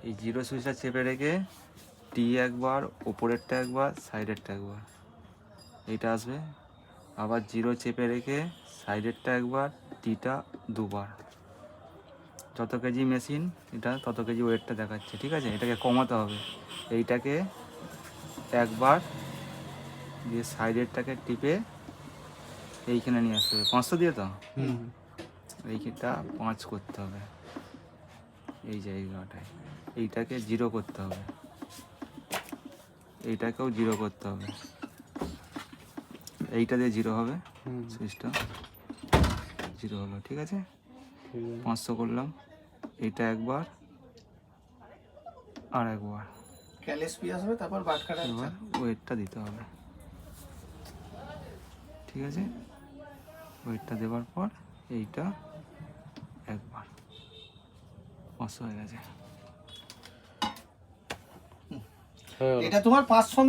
এই জিরো সুইচটা চেপে রেখে টি একবার, ওপরেরটা একবার, সাইডেরটা একবার, এইটা আসবে। আবার জিরো চেপে রেখে সাইডেরটা একবার, টিটা দুবার। যত কেজি মেশিন এটা তত কেজি ওয়েটটা দেখাচ্ছে, ঠিক আছে? এটাকে কমাতে হবে। এইটাকে একবার দিয়ে সাইডেরটাকে টিপে এইখানে নিয়ে আসতে হবে। 500 দিয়ে তো এইটা 5 করতে হবে এই জায়গাটায়। এইটাকে জিরো করতে হবে, এইটাকেও জিরো করতে হবে। এইটা দিয়ে জিরো হবে, সুইচটা জিরো হলো, ঠিক আছে? 500 করলাম। এইটা একবার আর একবার, ক্যালিসপি আসবে, তারপর বাটখারা এবার ওয়েটটা দিতে হবে, ঠিক আছে? ওয়েটটা দেওয়ার পর এইটা একবার 500 হয়ে গেছে। এটা তোমার 500